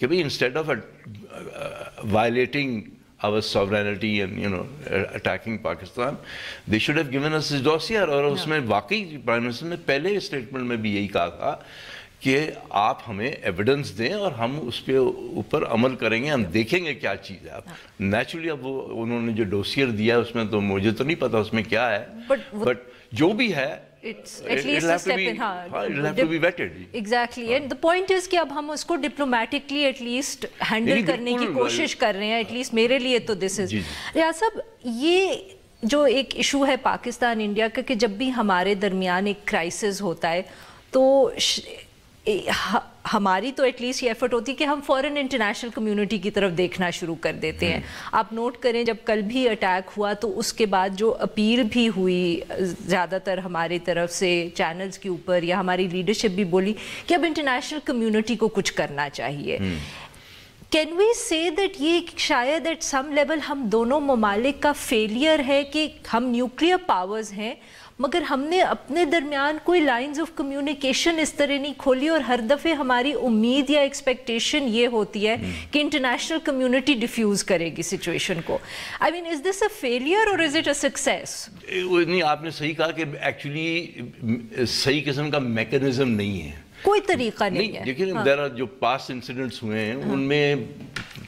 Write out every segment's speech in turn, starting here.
کہ بھئی instead of violating our sovereignty and attacking Pakistan, they should have given us this dossier. اور اس میں واقعی پرائم منسٹر نے پہلے اسٹیٹمنٹ میں بھی یہی کہا تھا کہ آپ ہمیں ایویڈنس دیں اور ہم اس پہ اوپر عمل کریں گے, ہم دیکھیں گے کیا چیز ہے. اب نیچرلی اب وہ انہوں نے جو ڈوسیئر دیا ہے اس میں تو مجھے تو نہیں پتا اس میں کیا ہے, بٹ جو بھی ہے It's at least a step in. It'll have to be vetted. Exactly. And the point is کہ اب ہم اس کو diplomatically at least handle کرنے کی کوشش کر رہے ہیں. At least میرے لیے تو this is. ریاض صاحب, یہ جو ایک ایشو ہے پاکستان انڈیا کا کہ جب بھی ہمارے درمیان ایک کرائسس ہوتا ہے تو ہماری تو ایٹ لیسٹ یہ ایفرٹ ہوتی ہے کہ ہم فوراً انٹرنیشنل کمیونٹی کی طرف دیکھنا شروع کر دیتے ہیں. آپ نوٹ کریں جب کل بھی اٹیک ہوا تو اس کے بعد جو اپیل بھی ہوئی زیادہ تر ہماری طرف سے چینلز کے اوپر, یا ہماری لیڈرشپ بھی بولی کہ اب انٹرنیشنل کمیونٹی کو کچھ کرنا چاہیے. کین وی سے دیٹ یہ شاید ایٹ سم لیول ہم دونوں ممالک کا فیلئر ہے کہ ہم نیوکلیئر پاورز ہیں مگر ہم نے اپنے درمیان کوئی لائنز آف کمیونیکیشن اس طرح نہیں کھولی, اور ہر دفعے ہماری امید یا ایکسپیکٹیشن یہ ہوتی ہے کہ انٹرنیشنل کمیونٹی ڈیفیوز کرے گی سچویشن کو. آئی مین از دس اے فیلئر اور از اٹ اے سکسیس؟ نہیں, آپ نے صحیح کہا کہ ایکچولی صحیح قسم کا میکینزم نہیں ہے, کوئی طریقہ نہیں ہے. لیکن جو پاسٹ انسیڈنٹس ہوئے ہیں ان میں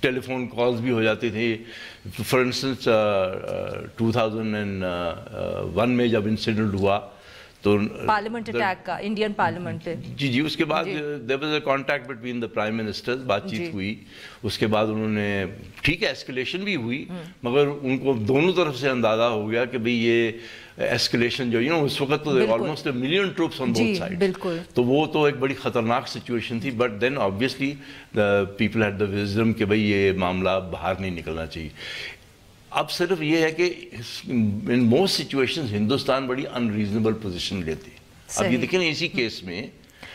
ٹیلی فون کالز بھی ہو جاتے تھے. فار انسٹنس 2001 میں جب انسیڈنٹ ہوا تو پارلیمنٹ اٹیک کا, انڈین پارلیمنٹ پہ, جی اس کے بعد there was a contact between the prime ministers, بات چیت ہوئی. اس کے بعد انہوں نے ٹھیک ہے ایسکلیشن بھی ہوئی مگر ان کو دونوں طرف سے اندازہ ہو گیا کہ بھئی یہ ایسکلیشن جو اس وقت تو almost a million troops on both sides, تو وہ تو ایک بڑی خطرناک سچویشن تھی. But then obviously the people had the wisdom کہ بھئی یہ معاملہ باہر نہیں نکلنا چاہیے. اب صرف یہ ہے کہ in most situations ہندوستان بڑی unreasonable position لیتے. اب یہ دیکھیں نا اسی کیس میں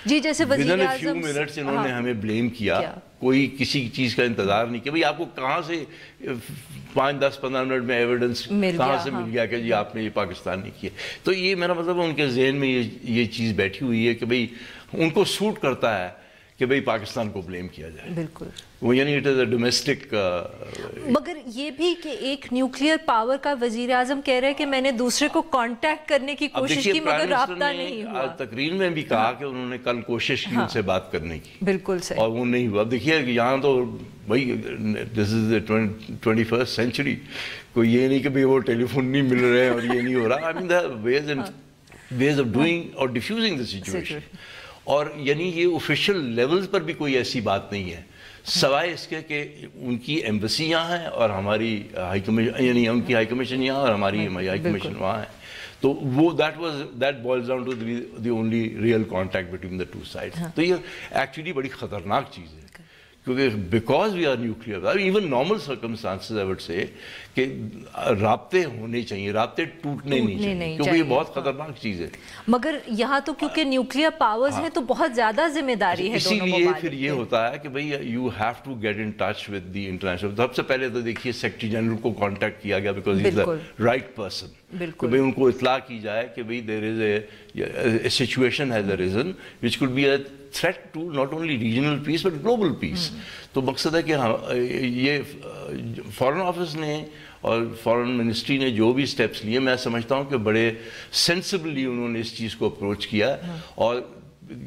جی جیسے وزیر اعظم few minutes انہوں نے ہمیں بلیم کیا, کوئی کسی چیز کا انتظار نہیں کیا. بھئی آپ کو کہاں سے 5-10-15 منٹ میں ایویڈنس کہاں سے مل گیا کہ جی آپ نے یہ پاکستان نہیں کیا. تو یہ میرا مطلب ان کے ذہن میں یہ چیز بیٹھی ہوئی ہے کہ بھئی ان کو سوٹ کرتا ہے کہ بھئی پاکستان کو بلیم کیا جائے. بالکل, وہ یعنی اٹ از اے ڈومیسٹک. مگر یہ بھی کہ ایک نیوکلیئر پاور کا وزیر اعظم کہہ رہے ہیں کہ میں نے دوسرے کو کانٹیکٹ کرنے کی کوشش کی مگر رابطہ نہیں ہوا. تقریر میں بھی کہا کہ انہوں نے کل کوشش کی ان سے بات کرنے کی, بالکل صحیح, اور وہ نہیں ہوا. اب دیکھیے کہ یہاں تو بھائی دس از the 21st century, کوئی یہ نہیں کہ بھئی وہ ٹیلی فون نہیں مل رہے ہیں اور یہ نہیں ہو رہا. I mean the ways of doing or diffusing the situation. اور یعنی یہ آفیشیل لیولز پر بھی کوئی ایسی بات نہیں ہے سوائے اس کے کہ ان کی ایمبیسی یہاں ہے اور ہماری ہائی کمیشن, یعنی ان کی ہائی کمیشن یہاں اور ہماری ہائی کمیشن وہاں ہے. تو وہ that boils down to the only real contact between the two sides. تو یہ ایکچولی بڑی خطرناک چیز ہے کیونکہ because we are nuclear, even normal circumstances I would say کہ رابطے ہونے چاہیے, رابطے ٹوٹنے نہیں چاہیے کیونکہ یہ بہت خطرناک چیز ہے. مگر یہاں تو کیونکہ نیوکلیئر پاورز ہیں تو بہت زیادہ ذمہ داری ہے اسی لیے پھر یہ ہوتا ہے کہ بھئی you have to get in touch with the international. سب سے پہلے تو دیکھیے سیکرٹری جنرل کو کانٹیکٹ کیا گیا because he is the right person, کہ بھئی ان کو اطلاع کی جائے کہ بھئی there is a situation has arisen which could be a threat to not only regional peace but global peace. تو مقصد ہے کہ یہ فارن آفس نے اور فارن منسٹری نے جو بھی سٹیپس لیے میں سمجھتا ہوں کہ بڑے سینسبلی انہوں نے اس چیز کو اپروچ کیا, اور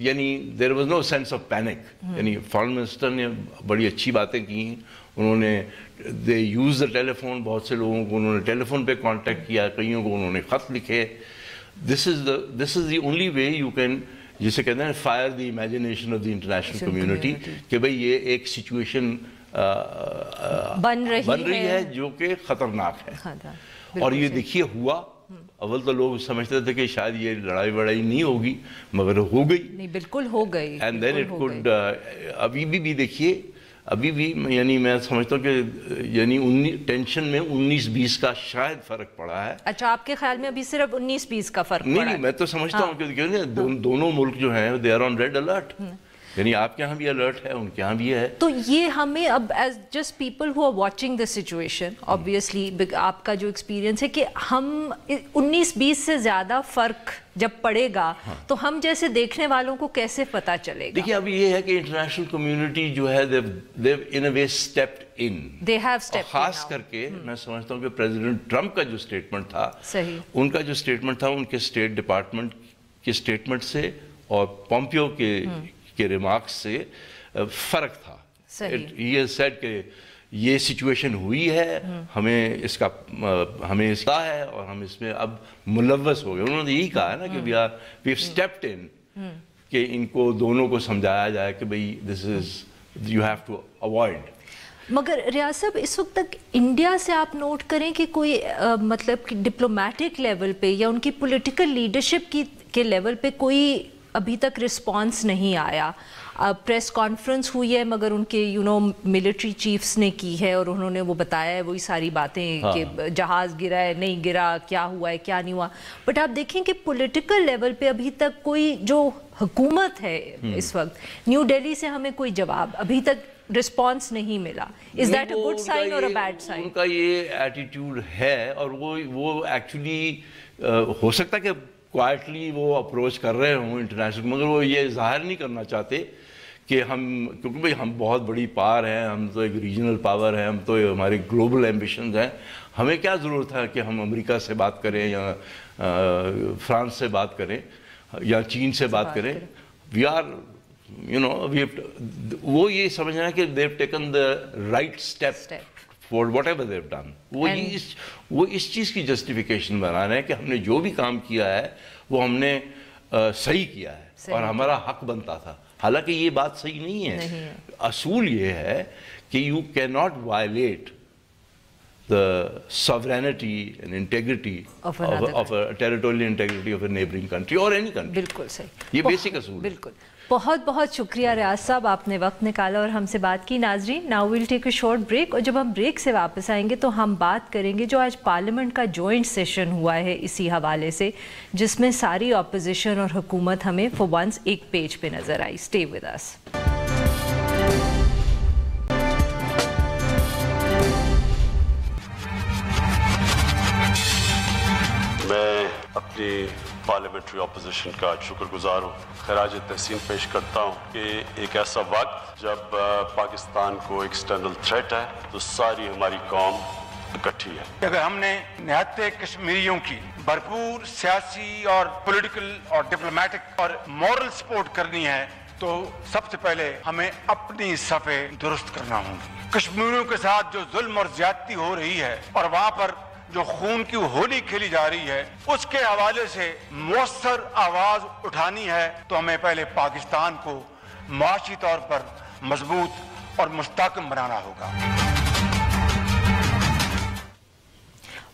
یعنی there was no sense of panic. یعنی فارن منسٹر نے بڑی اچھی باتیں کی ہیں, انہوں نے they use the telephone, بہت سے لوگوں کو انہوں نے ٹیلی فون پہ کانٹیکٹ کیا, کئیوں کو انہوں نے خط لکھے. This is the only way you can, جسے کہتے ہیں fire the imagination of the international community, کہ بھئی یہ ایک سچویشن بن رہی ہے جو کہ خطرناک ہے. اور یہ دیکھیے ہوا, اول تو لوگ سمجھتے تھے کہ شاید یہ لڑائی وڑائی نہیں ہوگی مگر ہو گئی. نہیں بالکل ہو گئی. اینڈ دین اٹ کوڈ, ابھی بھی دیکھیے ابھی بھی یعنی میں سمجھتا ہوں کہ یعنی ٹینشن میں 19-20 کا شاید فرق پڑا ہے. اچھا آپ کے خیال میں ابھی صرف 19-20 کا فرق پڑا ہے؟ نہیں, میں تو سمجھتا ہوں کہ دونوں ملک جو ہیں they are on red alert. یعنی آپ کے یہاں بھی الرٹ ہے، ان کے یہاں بھی ہے. تو یہ ہمیں اب as just people who are watching the situation, obviously آپ کا جو ایکسپیرینس ہے کہ ہم 19-20 سے زیادہ فرق جب پڑے گا تو ہم جیسے دیکھنے والوں کو کیسے پتہ چلے گا؟ دیکھیے اب یہ ہے کہ انٹرنیشنل کمیونٹی جو ہے they've in a way stepped in. They have stepped in. خاص کر کے میں سمجھتا ہوں کہ پریزیڈنٹ ٹرمپ کا جو سٹیٹمنٹ تھا، ان کا جو سٹیٹمنٹ تھا ان کے اسٹیٹ ڈپارٹمنٹ کے سٹیٹمنٹ سے اور پومپیو کے ریمارکس سے فرق تھا. He has said کہ یہ سچویشن ہوئی ہے، ہمیں اس کا ہے اور ہم اس میں اب ملوث ہو گئے. انہوں نے یہی کہا ہے نا کہ we have stepped in، کہ ان کو دونوں کو سمجھایا جائے کہ بھئی this is you have to avoid. مگر ریاض صاحب اس وقت تک انڈیا سے آپ نوٹ کریں کہ کوئی مطلب کہ ڈپلومیٹک لیول پہ یا ان کی پولیٹیکل لیڈرشپ کے لیول پہ کوئی ابھی تک رسپانس نہیں آیا. پریس کانفرنس ہوئی ہے مگر ان کے ملٹری چیفز نے کی ہے اور انہوں نے وہ بتایا ہے وہی ساری باتیں کہ جہاز گرا ہے نہیں گرا، کیا ہوا ہے کیا نہیں ہوا. بٹ آپ دیکھیں کہ پولیٹیکل لیول پہ ابھی تک کوئی جو حکومت ہے اس وقت نیو دہلی سے ہمیں کوئی جواب ابھی تک رسپانس نہیں ملا. Is that a good sign or a bed sign? ان کا یہ ایٹیٹیوڈ ہے اور وہ ایکچولی ہو سکتا ہے کہ کوائٹلی وہ اپروچ کر رہے ہوں انٹرنیشنل، مگر وہ یہ ظاہر نہیں کرنا چاہتے کہ کیونکہ بھئی ہم بہت بڑی پاور ہیں، ہم تو ایک ریجنل پاور ہیں، ہم تو ہمارے گلوبل ایمبیشنز ہیں، ہمیں کیا ضرورت ہے کہ ہم امریکہ سے بات کریں یا فرانس سے بات کریں یا چین سے بات کریں. وی آر وہ یہ سمجھنا ہے کہ they have taken the right step for whatever they have done. وہ اس چیز کی جسٹیفیکیشن بنا رہے ہیں کہ ہم نے جو بھی کام کیا ہے وہ ہم نے صحیح کیا ہے اور ہمارا حق بنتا تھا. حالانکہ یہ بات صحیح نہیں ہے. اصول یہ ہے کہ you cannot violate the sovereignty and integrity of a territorial integrity of a neighboring country or any country. بالکل صحیح، یہ بیسک اصول ہے. بالکل. بہت بہت شکریہ ریاض صاحب، آپ نے وقت نکالا اور ہم سے بات کی. ناظرین now we'll take a short break, اور جب ہم بریک سے واپس آئیں گے تو ہم بات کریں گے جو آج پارلیمنٹ کا جوائنٹ سیشن ہوا ہے اسی حوالے سے، جس میں ساری اپوزیشن اور حکومت ہمیں فور ونس ایک پیج پہ نظر آئی. Stay with us. میں اپنی پارلیمنٹری اپوزیشن کا شکر گزار ہوں، خراج تحسین پیش کرتا ہوں کہ ایک ایسا وقت جب پاکستان کو ایکسٹرنل تھریٹ ہے تو ساری ہماری قوم اکٹھی ہے. اگر ہم نے نہاد کشمیریوں کی بھرپور سیاسی اور پولیٹیکل اور ڈپلومیٹک اور مورل سپورٹ کرنی ہے تو سب سے پہلے ہمیں اپنی صفیں درست کرنا ہوں. کشمیریوں کے ساتھ جو ظلم اور زیادتی ہو رہی ہے اور وہاں پر جو خون کی ہولی کھیلی جا رہی ہے اس کے حوالے سے مؤثر آواز اٹھانی ہے تو ہمیں پہلے پاکستان کو معاشی طور پر مضبوط اور مستحکم بنانا ہوگا.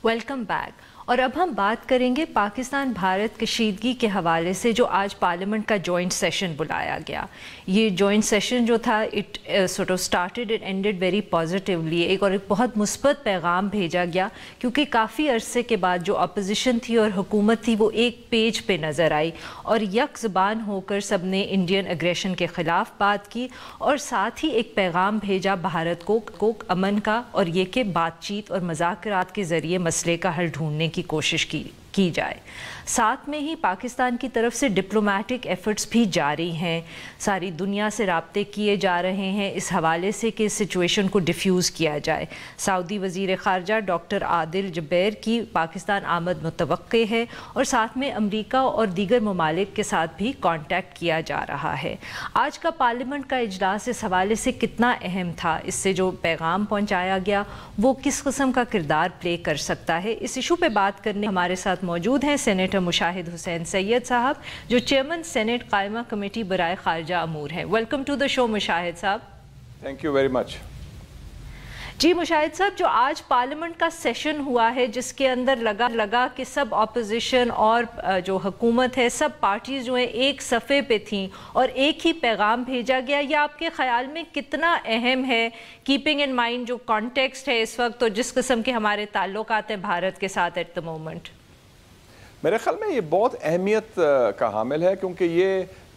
Welcome back. اور اب ہم بات کریں گے پاکستان بھارت کشیدگی کے حوالے سے جو آج پارلیمنٹ کا جوائنٹ سیشن بلایا گیا. یہ جوائنٹ سیشن جو تھا it sort of started and ended very positively. ایک بہت مثبت پیغام بھیجا گیا کیونکہ کافی عرصے کے بعد جو اپوزیشن تھی اور حکومت تھی وہ ایک پیج پہ نظر آئی اور یک زبان ہو کر سب نے انڈین اگریشن کے خلاف بات کی اور ساتھ ہی ایک پیغام بھیجا بھارت کو امن کا، اور یہ کہ بات چیت اور مذاکرات کے ذریعے مسئلے کا حل ڈھونڈنے کی کوشش کی جائے. ساتھ میں ہی پاکستان کی طرف سے ڈپلومیٹک ایفرٹس بھی جاری ہیں، ساری دنیا سے رابطے کیے جا رہے ہیں اس حوالے سے کہ سچویشن کو ڈیفیوز کیا جائے. سعودی وزیر خارجہ ڈاکٹر عادل جبیر کی پاکستان آمد متوقع ہے اور ساتھ میں امریکہ اور دیگر ممالک کے ساتھ بھی کانٹیکٹ کیا جا رہا ہے. آج کا پارلیمنٹ کا اجلاس اس حوالے سے کتنا اہم تھا، اس سے جو پیغام پہنچایا گیا وہ کس قسم کا کردار پلے کر سکتا ہے، اس ایشو پہ بات کرنے ہمارے ساتھ موجود ہیں سینیٹر مشاہد حسین سید صاحب جو چیئرمین سینٹ قائمہ کمیٹی برائے خارجہ امور ہیں. Welcome to the show Mushahid صاحب. Thank you very much. جی مشاہد صاحب، جو آج پارلیمنٹ کا سیشن ہوا ہے جس کے اندر لگا کہ سب اپوزیشن اور جو حکومت ہے سب پارٹیز جو ہیں ایک صفحے پہ تھیں اور ایک ہی پیغام بھیجا گیا، یہ آپ کے خیال میں کتنا اہم ہے کیپنگ ان مائنڈ جو کانٹیکسٹ ہے اس وقت اور جس قسم کے ہمارے تعلقات ہیں بھارت کے ساتھ ایٹ دا مومنٹ؟ میرے خیال میں یہ بہت اہمیت کا حامل ہے کیونکہ یہ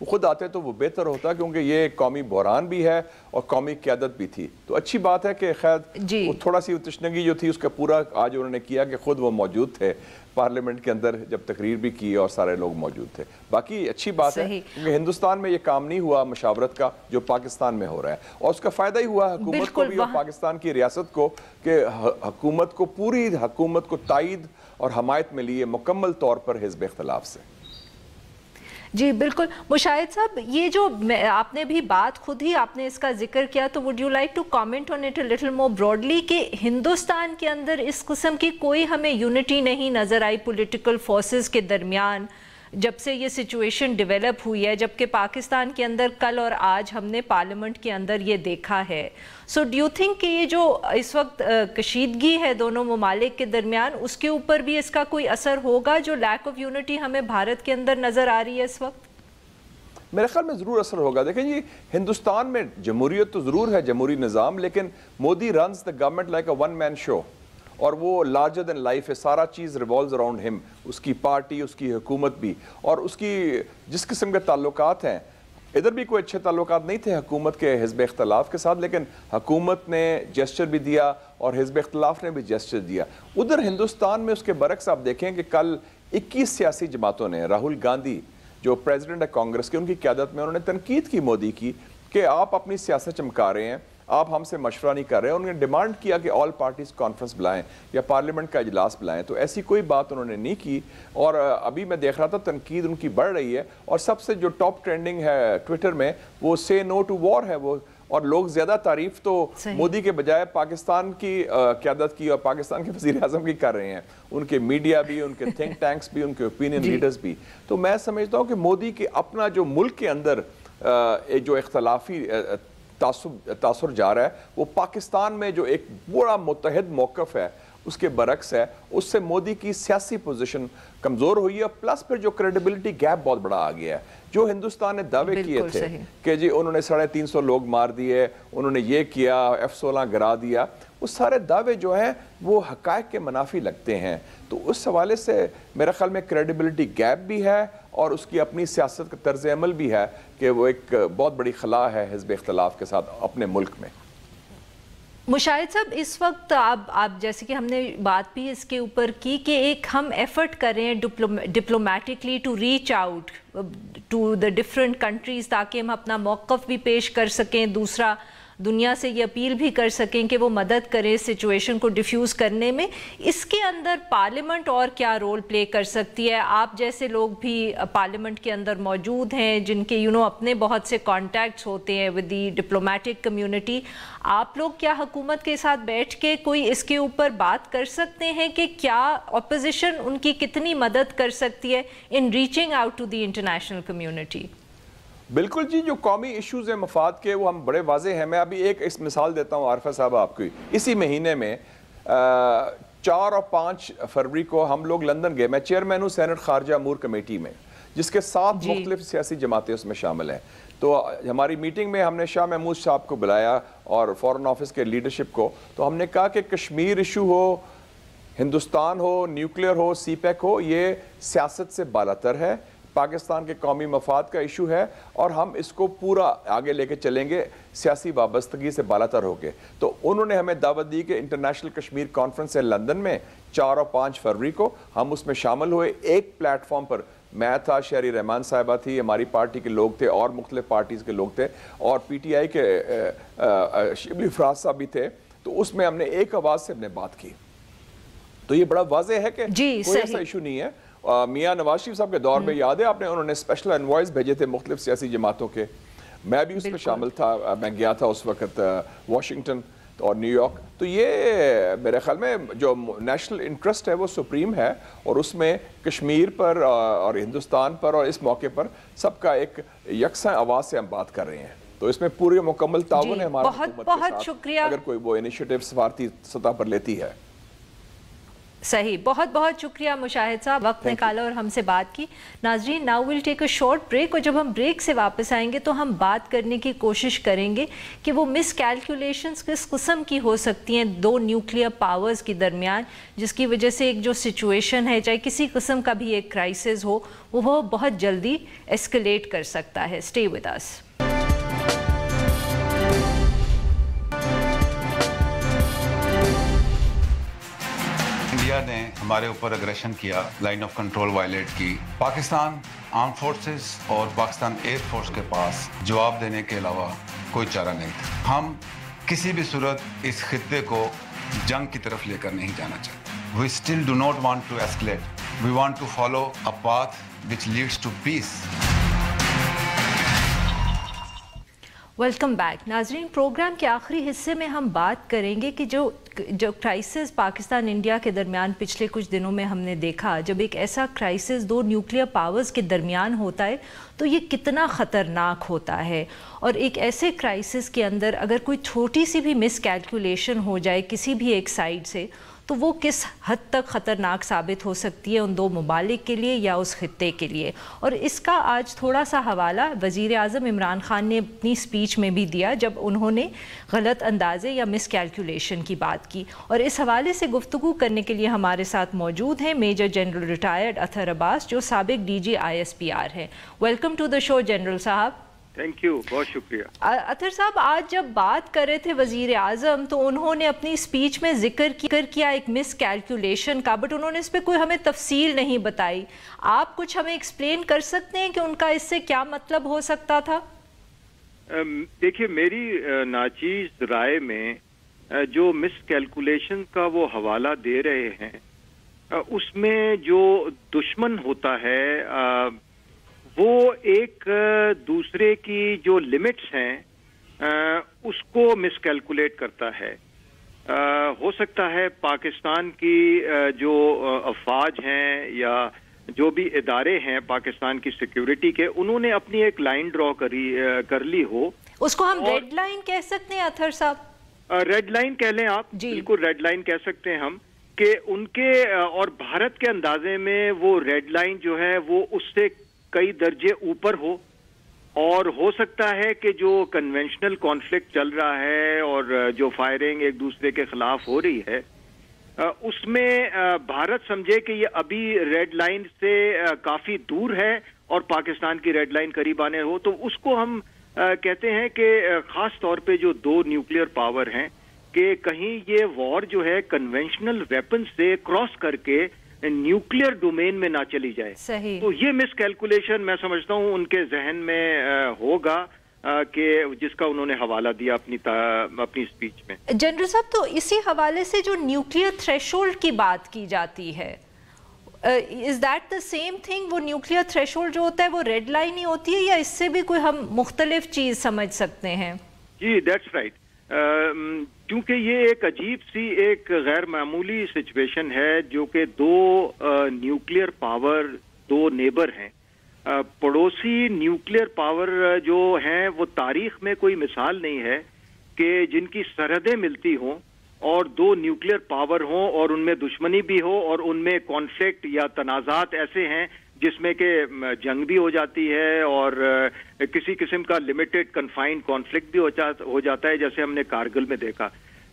وہ خود آتے تو وہ بہتر ہوتا، کیونکہ یہ قومی بحران بھی ہے اور قومی قیادت بھی تھی. تو اچھی بات ہے کہ خیر وہ تھوڑا سی تشنگی جو تھی اس کا پورا آج انہوں نے کیا کہ خود وہ موجود تھے پارلیمنٹ کے اندر جب تقریر بھی کی اور سارے لوگ موجود تھے. باقی اچھی بات ہے کیونکہ ہندوستان میں یہ کام نہیں ہوا مشاورت کا جو پاکستان میں ہو رہا ہے، اور اس کا فائدہ ہی ہوا حکومت کو بھی اور پاکستان کی ریاست کو کہ حکومت کو پوری حکومت کو تائید اور حمایت ملی ہے مکمل طور پر حزب اختلاف سے. جی بالکل. مشاہد صاحب یہ جو آپ نے بھی بات خود ہی آپ نے اس کا ذکر کیا، تو would you like to comment on it a little more broadly کہ ہندوستان کے اندر اس قسم کی کوئی ہمیں یونٹی نہیں نظر آئی پولیٹیکل فورسز کے درمیان جب سے یہ سچویشن ڈیولپ ہوئی ہے، جبکہ پاکستان کے اندر کل اور آج ہم نے پارلیمنٹ کے اندر یہ دیکھا ہے. سو ڈو یو تھنک کہ یہ جو اس وقت کشیدگی ہے دونوں ممالک کے درمیان اس کے اوپر بھی اس کا کوئی اثر ہوگا جو لیک آف یونٹی ہمیں بھارت کے اندر نظر آ رہی ہے اس وقت؟ میرے خیال میں ضرور اثر ہوگا. دیکھیں جی ہندوستان میں جمہوریت تو ضرور ہے، جمہوری نظام، لیکن Modi runs the government like a one man show, اور وہ لارجر دین لائف ہے. سارا چیز ریوالوز اراؤنڈ ہم، اس کی پارٹی، اس کی حکومت بھی، اور اس کی جس قسم کے تعلقات ہیں. ادھر بھی کوئی اچھے تعلقات نہیں تھے حکومت کے حزب اختلاف کے ساتھ، لیکن حکومت نے جیسچر بھی دیا اور حزب اختلاف نے بھی جیسچر دیا. ادھر ہندوستان میں اس کے برعکس آپ دیکھیں کہ کل 21 سیاسی جماعتوں نے، راہل گاندھی جو پریزیڈنٹ ہے کانگریس کے، ان کی قیادت میں انہوں نے تنقید کی مودی کی کہ آپ اپنی سیاست چمکا رہے ہیں، آپ ہم سے مشورہ نہیں کر رہے ہیں. انہوں نے ڈیمانڈ کیا کہ آل پارٹیز کانفرنس بلائیں یا پارلیمنٹ کا اجلاس بلائیں، تو ایسی کوئی بات انہوں نے نہیں کی. اور ابھی میں دیکھ رہا تھا تنقید ان کی بڑھ رہی ہے، اور سب سے جو ٹاپ ٹرینڈنگ ہے ٹویٹر میں وہ سے نو ٹو وار ہے. وہ اور لوگ زیادہ تعریف تو مودی کے بجائے پاکستان کی قیادت کی اور پاکستان کے وزیر اعظم کی کر رہے ہیں، ان کے میڈیا بھی، ان کے تھنک ٹینکس بھی، ان کے اوپینین لیڈرز بھی. تو میں سمجھتا ہوں کہ مودی کے اپنا جو ملک کے اندر جو اختلافی تاثر جا رہا ہے وہ پاکستان میں جو ایک بڑا متحد موقف ہے اس کے برعکس ہے. اس سے مودی کی سیاسی پوزیشن کمزور ہوئی ہے، پلس پھر جو کریڈیبلٹی گیپ بہت بڑا آ گیا ہے. جو ہندوستان نے دعوے کیے تھے کہ جی انہوں نے 350 لوگ مار دیے، انہوں نے یہ کیا، F-16 گرا دیا، وہ سارے دعوے جو ہیں وہ حقائق کے منافی لگتے ہیں. تو اس حوالے سے میرے خیال میں کریڈیبلٹی گیپ بھی ہے اور اس کی اپنی سیاست کا طرز عمل بھی ہے کہ وہ ایک بہت بڑی خلا ہے حزب اختلاف کے ساتھ اپنے ملک میں. مشاہد صاحب اس وقت آپ جیسے کہ ہم نے بات بھی اس کے اوپر کی کہ ایک ہم ایفرٹ کر رہے ہیں diplomatically to reach out to the different countries تاکہ ہم اپنا موقف بھی پیش کر سکیں، دوسرا دنیا سے یہ اپیل بھی کر سکیں کہ وہ مدد کرے سچویشن کو ڈیفیوز کرنے میں. اس کے اندر پارلیمنٹ اور کیا رول پلے کر سکتی ہے؟ آپ جیسے لوگ بھی پارلیمنٹ کے اندر موجود ہیں جن کے اپنے بہت سے کانٹیکٹس ہوتے ہیں ود دی ڈپلومیٹک کمیونٹی، آپ لوگ کیا حکومت کے ساتھ بیٹھ کے کوئی اس کے اوپر بات کر سکتے ہیں کہ کیا اپوزیشن ان کی کتنی مدد کر سکتی ہے in reaching out to the international community? بالکل جی، جو قومی ایشوز ہیں مفاد کے وہ ہم بڑے واضح ہیں. میں ابھی ایک مثال دیتا ہوں عارفہ صاحب آپ کی. اسی مہینے میں 4 اور 5 فروری کو ہم لوگ لندن گئے. میں چیئرمین ہوں سینٹ خارجہ امور کمیٹی میں، جس کے 7 مختلف سیاسی جماعتیں اس میں شامل ہیں. تو ہماری میٹنگ میں ہم نے شاہ محمود صاحب کو بلایا اور فورن آفس کے لیڈرشپ کو. تو ہم نے کہا کہ کشمیر ایشو ہو، ہندوستان ہو، نیوکلیئر ہو، سی پیک ہو، یہ سیاست سے بالاتر ہے، پاکستان کے قومی مفاد کا ایشو ہے، اور ہم اس کو پورا آگے لے کے چلیں گے سیاسی وابستگی سے بالاتر ہو کے. تو انہوں نے ہمیں دعوت دی کہ انٹرنیشنل کشمیر کانفرنس ہے لندن میں 4 اور 5 فروری کو. ہم اس میں شامل ہوئے. ایک پلیٹ فارم پر میں تھا، شہری رحمان صاحبہ تھی، ہماری پارٹی کے لوگ تھے اور مختلف پارٹیز کے لوگ تھے، اور پی ٹی آئی کے شبلی فراز صاحب بھی تھے. تو اس میں ہم نے ایک آواز سے ہم نے بات کی. تو یہ بڑا واضح ہے کہ کوئی ایسا ایشو نہیں ہے. میاں نواز شریف صاحب کے دور میں یاد ہے آپ نے، انہوں نے اسپیشل انوائس بھیجے تھے مختلف سیاسی جماعتوں کے. میں بھی اس میں شامل تھا. میں گیا تھا اس وقت واشنگٹن اور نیو یارک. تو یہ میرے خیال میں جو نیشنل انٹرسٹ ہے وہ سپریم ہے، اور اس میں کشمیر پر اور ہندوستان پر اور اس موقع پر سب کا ایک یکساں آواز سے ہم بات کر رہے ہیں. تو اس میں پورے مکمل تعاون ہے ہمارا حکومت کے ساتھ اگر کوئی وہ انیشیٹو سفارتی سطح پر لیتی ہے. صحیح, بہت بہت شکریہ مشاہد صاحب, وقت نکالا اور ہم سے بات کی. ناظرین, now will take a short break, اور جب ہم بریک سے واپس آئیں گے تو ہم بات کرنے کی کوشش کریں گے کہ وہ مس کیلکولیشنز کس قسم کی ہو سکتی ہیں دو نیوکلیئر پاورز کے درمیان, جس کی وجہ سے ایک جو سچویشن ہے, چاہے کسی قسم کا بھی ایک کرائسس ہو, وہ بہت جلدی ایسکلیٹ کر سکتا ہے. Stay with us. انڈیا نے ہمارے اوپر اگریشن کیا, لائن آف کنٹرول وائلیٹ کی. پاکستان آرم فورسز اور پاکستان ایئر فورس کے پاس جواب دینے کے علاوہ کوئی چارہ نہیں تھا. ہم کسی بھی صورت اس خطے کو جنگ کی طرف لے کر نہیں جانا چاہتے. We still do not want to escalate. We want to follow a path which leads to peace. Welcome back. ناظرین, پروگرام کے آخری حصے میں ہم بات کریں گے کہ جو کرائسس پاکستان انڈیا کے درمیان پچھلے کچھ دنوں میں ہم نے دیکھا, جب ایک ایسا کرائسس دو نیوکلیئر پاورز کے درمیان ہوتا ہے تو یہ کتنا خطرناک ہوتا ہے. اور ایک ایسے کرائسس کے اندر اگر کوئی چھوٹی سی بھی مس کیلکولیشن ہو جائے کسی بھی ایک سائڈ سے, تو وہ کس حد تک خطرناک ثابت ہو سکتی ہے ان دو ممالک کے لیے یا اس خطے کے لیے. اور اس کا آج تھوڑا سا حوالہ وزیر اعظم عمران خان نے اپنی سپیچ میں بھی دیا, جب انہوں نے غلط اندازے یا مس کیلکولیشن کی بات کی. اور اس حوالے سے گفتگو کرنے کے لیے ہمارے ساتھ موجود ہیں major general retired Athar Abbas, جو سابق DG ISPR ہیں. Welcome to the show general صاحب. تھینک یو, بہت شکریہ. اطہر صاحب, آج جب بات کر رہے تھے وزیر اعظم تو انہوں نے اپنی سپیچ میں ذکر کیا ایک مس کیلکولیشن کا, بٹ انہوں نے اس پہ کوئی ہمیں تفصیل نہیں بتائی. آپ کچھ ہمیں ایکسپلین کر سکتے ہیں کہ ان کا اس سے کیا مطلب ہو سکتا تھا؟ دیکھیے, میری ناچیز رائے میں جو مس کیلکولیشن کا وہ حوالہ دے رہے ہیں, اس میں جو دشمن ہوتا ہے وہ ایک دوسرے کی جو لمٹس ہیں اس کو مس کیلکولیٹ کرتا ہے. ہو سکتا ہے پاکستان کی جو افواج ہیں یا جو بھی ادارے ہیں پاکستان کی سیکیورٹی کے, انہوں نے اپنی ایک لائن ڈرا کر لی ہو. اس کو ہم ریڈ لائن کہہ سکتے ہیں اطہر صاحب؟ ریڈ لائن کہہ لیں آپ, بالکل ریڈ لائن کہہ سکتے ہیں ہم, کہ ان کے اور بھارت کے اندازے میں وہ ریڈ لائن جو ہے وہ اس سے کئی درجے اوپر ہو. اور ہو سکتا ہے کہ جو کنونشنل کانفلکٹ چل رہا ہے اور جو فائرنگ ایک دوسرے کے خلاف ہو رہی ہے, اس میں بھارت سمجھے کہ یہ ابھی ریڈ لائن سے کافی دور ہے اور پاکستان کی ریڈ لائن قریب آنے ہو, تو اس کو ہم کہتے ہیں کہ خاص طور پہ جو دو نیوکلیئر پاور ہیں, کہ کہیں یہ وار جو ہے کنونشنل ویپن سے کراس کر کے نیوکلیئر ڈومین میں نہ چلی جائے. صحیح. تو یہ مس کیلکولیشن میں سمجھتا ہوں ان کے ذہن میں ہوگا, کہ جس کا انہوں نے حوالہ دیا اپنی سپیچ میں. جنرل صاحب, تو اسی حوالے سے جو نیوکلیئر تھریشولڈ کی بات کی جاتی ہے, is that the same thing? وہ نیوکلیئر تھریشولڈ جو ہوتا ہے وہ ریڈ لائن ہی ہوتی ہے یا اس سے بھی کوئی ہم مختلف چیز سمجھ سکتے ہیں؟ جی, دیٹس رائٹ. کیونکہ یہ ایک عجیب سی ایک غیر معمولی سچویشن ہے جو کہ دو نیوکلیئر پاور, دو نیبر ہیں, پڑوسی نیوکلیئر پاور جو ہیں وہ تاریخ میں کوئی مثال نہیں ہے کہ جن کی سرحدیں ملتی ہوں اور دو نیوکلیئر پاور ہوں اور ان میں دشمنی بھی ہو اور ان میں کانفلکٹ یا تنازعات ایسے ہیں جس میں کہ جنگ بھی ہو جاتی ہے اور کسی قسم کا لمیٹڈ کنفائنڈ کانفلکٹ بھی ہو جاتا ہے, جیسے ہم نے کارگل میں دیکھا.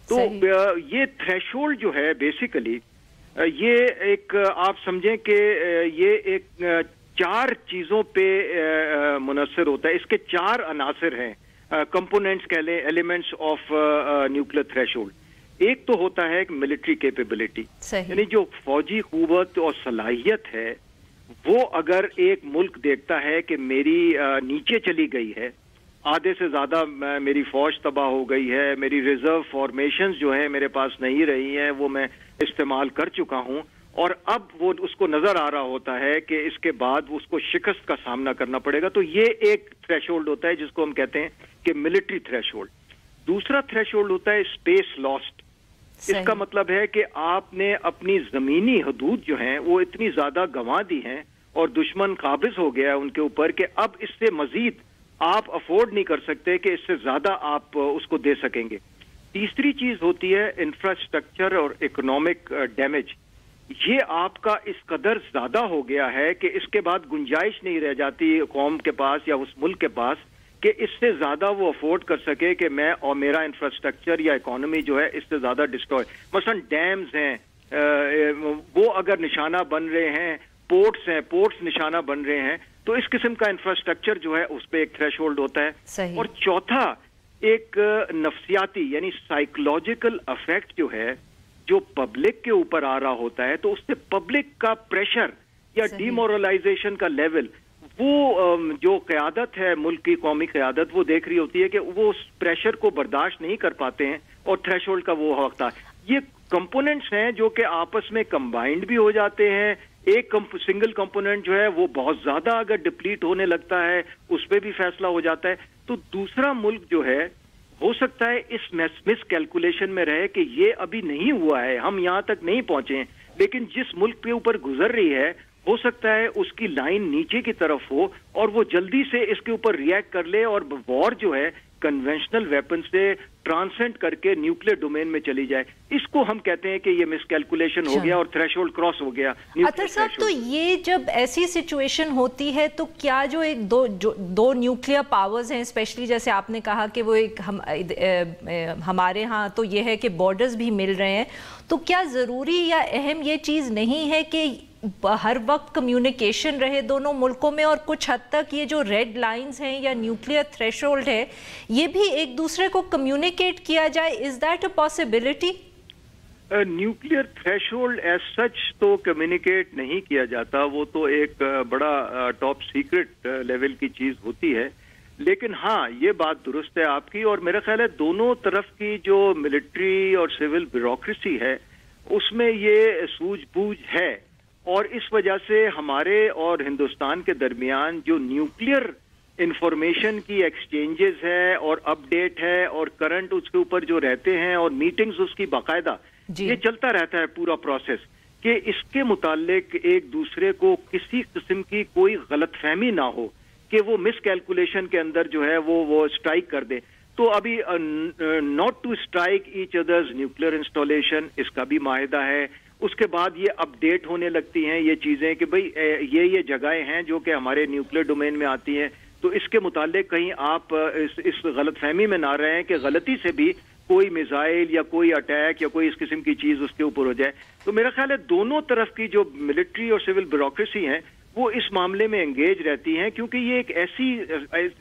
تو یہ تھریشولڈ جو ہے بیسیکلی یہ ایک آپ سمجھیں کہ یہ ایک چار چیزوں پہ منحصر ہوتا ہے. اس کے چار عناصر ہیں, کمپوننٹس کہہ لیں, ایلیمنٹس آف نیوکلیئر تھریشولڈ. ایک تو ہوتا ہے ملٹری کیپیبلٹی, یعنی جو فوجی قوت اور صلاحیت ہے وہ اگر ایک ملک دیکھتا ہے کہ میری نیچے چلی گئی ہے, آدھے سے زیادہ میری فوج تباہ ہو گئی ہے, میری ریزرو فارمیشنز جو ہیں میرے پاس نہیں رہی ہیں, وہ میں استعمال کر چکا ہوں, اور اب وہ اس کو نظر آ رہا ہوتا ہے کہ اس کے بعد اس کو شکست کا سامنا کرنا پڑے گا, تو یہ ایک تھریشولڈ ہوتا ہے جس کو ہم کہتے ہیں کہ ملٹری تھریشولڈ. دوسرا تھریشولڈ ہوتا ہے اسپیس لاسٹ. اس کا مطلب ہے کہ آپ نے اپنی زمینی حدود جو ہیں وہ اتنی زیادہ گنوا دی ہیں اور دشمن قابض ہو گیا ہے ان کے اوپر کہ اب اس سے مزید آپ افورڈ نہیں کر سکتے کہ اس سے زیادہ آپ اس کو دے سکیں گے. تیسری چیز ہوتی ہے انفراسٹرکچر اور اکنامک ڈیمیج, یہ آپ کا اس قدر زیادہ ہو گیا ہے کہ اس کے بعد گنجائش نہیں رہ جاتی قوم کے پاس یا اس ملک کے پاس کہ اس سے زیادہ وہ افورڈ کر سکے کہ میں اور میرا انفراسٹرکچر یا اکانومی جو ہے اس سے زیادہ ڈسٹروائے. مثلا ڈیمز ہیں وہ اگر نشانہ بن رہے ہیں, پورٹس ہیں, پورٹس نشانہ بن رہے ہیں, تو اس قسم کا انفراسٹرکچر جو ہے اس پہ ایک تھریش ہولڈ ہوتا ہے. صحیح. اور چوتھا ایک نفسیاتی یعنی سائیکولوجیکل افیکٹ جو ہے جو پبلک کے اوپر آ رہا ہوتا ہے, تو اس سے پبلک کا پریشر یا ڈی مورلائزیشن کا لیول, وہ جو قیادت ہے ملک کی قومی قیادت وہ دیکھ رہی ہوتی ہے کہ وہ اس پریشر کو برداشت نہیں کر پاتے ہیں اور تھریش ہولڈ کا وہ وقت آ. یہ کمپوننٹس ہیں جو کہ آپس میں کمبائنڈ بھی ہو جاتے ہیں. ایک سنگل کمپوننٹ جو ہے وہ بہت زیادہ اگر ڈپلیٹ ہونے لگتا ہے اس پہ بھی فیصلہ ہو جاتا ہے. تو دوسرا ملک جو ہے ہو سکتا ہے اس مس کیلکولیشن میں رہے کہ یہ ابھی نہیں ہوا ہے, ہم یہاں تک نہیں پہنچے ہیں, لیکن جس ملک کے اوپر گزر رہی ہے ہو سکتا ہے اس کی لائن نیچے کی طرف ہو اور وہ جلدی سے اس کے اوپر ریئیکٹ کر لے اور وار جو ہے کنونشنل ویپن سے ٹرانسینڈ کر کے نیوکلیر ڈومین میں چلی جائے. اس کو ہم کہتے ہیں کہ یہ مس کیلکولیشن ہو گیا اور تھریش ہولڈ کراس ہو گیا. اطہر صاحب, تو یہ جب ایسی سچویشن ہوتی ہے تو کیا جو ایک دو نیوکلیر پاورز ہیں, اسپیشلی جیسے آپ نے کہا کہ وہ ایک ہمارے ہاں تو یہ ہے کہ بارڈرز بھی مل رہے ہیں, تو کیا ضروری یا اہم یہ چیز نہیں ہے کہ ہر وقت کمیونیکیشن رہے دونوں ملکوں میں, اور کچھ حد تک یہ جو ریڈ لائنز ہیں یا نیوکلیئر تھریش ہولڈ ہے یہ بھی ایک دوسرے کو کمیونیکیٹ کیا جائے؟ Is that a possibility? Nuclear threshold as such to communicate نہیں کیا جاتا, وہ تو ایک بڑا ٹاپ سیکرٹ لیول کی چیز ہوتی ہے. لیکن ہاں یہ بات درست ہے آپ کی, اور میرا خیال ہے دونوں طرف کی جو ملٹری اور سول بیوروکریسی ہے اس میں یہ سوجھ بوجھ ہے, اور اس وجہ سے ہمارے اور ہندوستان کے درمیان جو نیوکلیئر انفارمیشن کی ایکسچینجز ہے اور اپ ڈیٹ ہے اور کرنٹ اس کے اوپر جو رہتے ہیں اور میٹنگز اس کی باقاعدہ یہ چلتا رہتا ہے پورا پروسیس, کہ اس کے متعلق ایک دوسرے کو کسی قسم کی کوئی غلط فہمی نہ ہو کہ وہ مس کیلکولیشن کے اندر جو ہے وہ اسٹرائک کر دے. تو ابھی not to strike each others nuclear installation اس کا بھی معاہدہ ہے. اس کے بعد یہ اپ ڈیٹ ہونے لگتی ہیں یہ چیزیں کہ بھئی یہ جگہیں ہیں جو کہ ہمارے نیوکلیئر ڈومین میں آتی ہیں, تو اس کے متعلق کہیں آپ اس غلط فہمی میں نہ رہیں کہ غلطی سے بھی کوئی میزائل یا کوئی اٹیک یا کوئی اس قسم کی چیز اس کے اوپر ہو جائے. تو میرا خیال ہے دونوں طرف کی جو ملٹری اور سول بیوروکریسی ہیں وہ اس معاملے میں انگیج رہتی ہیں, کیونکہ یہ ایک ایسی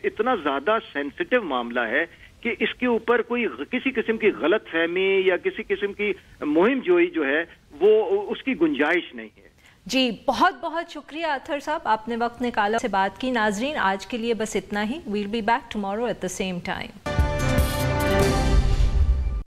اتنا زیادہ سینسٹیو معاملہ ہے کہ اس کے اوپر کوئی کسی قسم کی غلط فہمی یا کسی قسم کی مہم جوئی جو ہے وہ اس کی گنجائش نہیں ہے. جی بہت بہت شکریہ اطہر صاحب, آپ نے وقت نکالا سے بات کی. ناظرین آج کے لیے بس اتنا ہی. Will be back tomorrow at the same time.